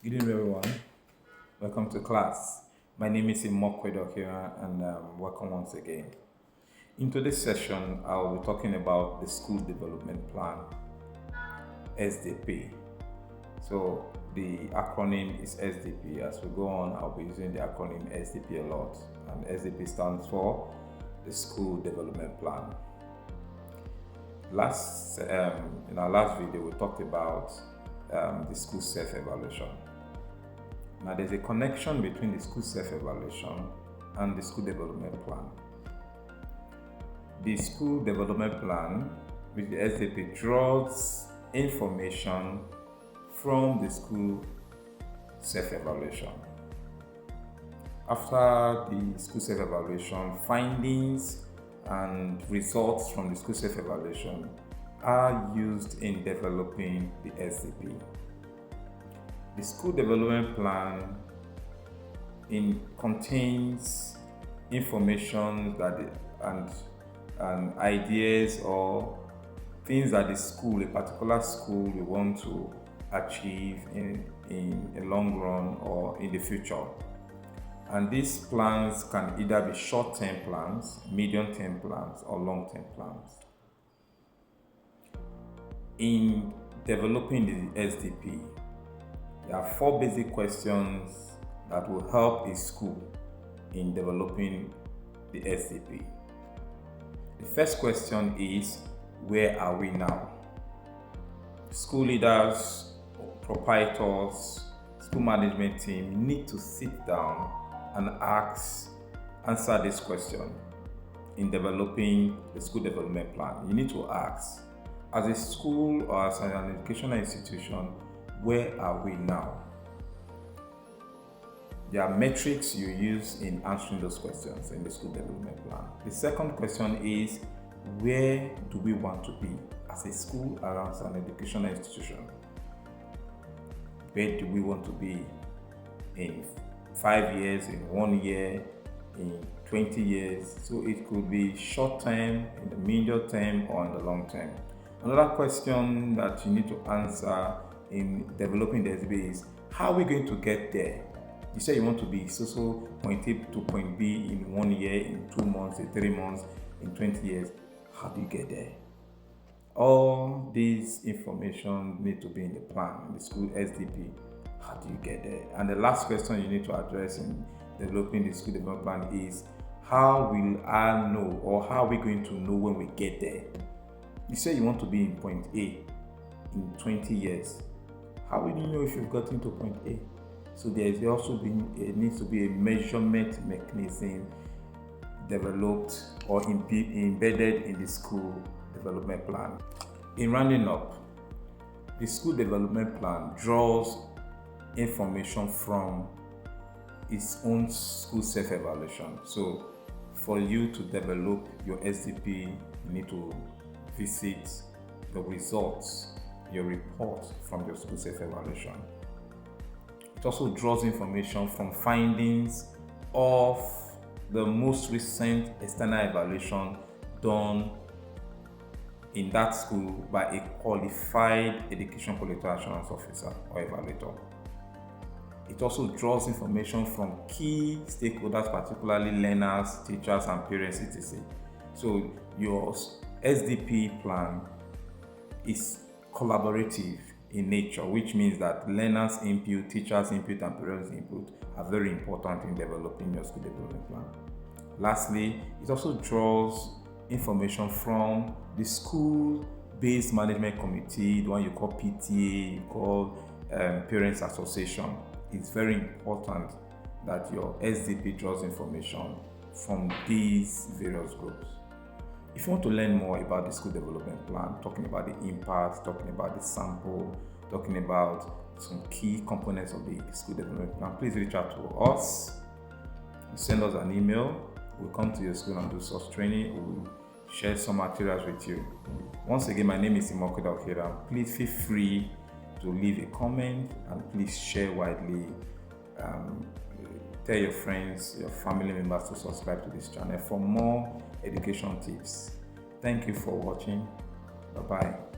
Good evening, everyone. Welcome to class. My name is Imokwe Dokira, and welcome once again. In today's session, I'll be talking about the School Development Plan, SDP. So, the acronym is SDP. As we go on, I'll be using the acronym SDP a lot. And SDP stands for the School Development Plan. In our last video, we talked about the school self-evaluation. Now, there's a connection between the school self-evaluation and the school development plan. The school development plan, which the SDP, draws information from the school self-evaluation. After the school self-evaluation, findings and results from the school self-evaluation are used in developing the SDP. The school development plan contains information and ideas or things that a particular school, will want to achieve in a long run or in the future. And these plans can either be short-term plans, medium-term plans, or long-term plans. In developing the SDP, there are 4 basic questions that will help a school in developing the SDP. The first question is, where are we now? School leaders, proprietors, school management team need to sit down and answer this question in developing the school development plan. You need to ask, as a school or as an educational institution, where are we now? There are metrics you use in answering those questions in the school development plan. The second question is, where do we want to be as a school or as an educational institution? Where do we want to be in 5 years, in 1 year, in 20 years? So it could be short term, in the medium term, or in the long term. Another question that you need to answer in developing the SB is, how are we going to get there? You say you want to be so point A to point B in 1 year, in 2 months, in 3 months, in 20 years. How do you get there? All these information need to be in the plan, in the school SDP. How do you get there? And the last question you need to address in developing the school development plan is, how will I know, or how are we going to know when we get there? You say you want to be in point A in 20 years. How will you know if you've gotten to point A? So needs to be a measurement mechanism developed or embedded in the school development plan. In rounding up, the school development plan draws information from its own school self-evaluation. So for you to develop your SDP, you need to visit the results, your report from your school self-evaluation. It also draws information from findings of the most recent external evaluation done in that school by a qualified education quality assurance officer or evaluator. It also draws information from key stakeholders, particularly learners, teachers, and parents, etc. So your SDP plan is collaborative in nature, which means that learners' input, teachers' input, and parents' input are very important in developing your school development plan. Lastly, it also draws information from the school-based management committee, the one you call PTA, you call Parents Association. It's very important that your SDP draws information from these various groups. If you want to learn more about the school development plan, talking about the impact, talking about the sample, talking about some key components of the school development plan, please reach out to us. Send us an email. We'll come to your school and do such training. We'll share some materials with you. Once again, my name is Imokwe Dokira. Please feel free to leave a comment and please share widely. Tell your friends, your family members to subscribe to this channel for more education tips. Thank you for watching. Bye-bye.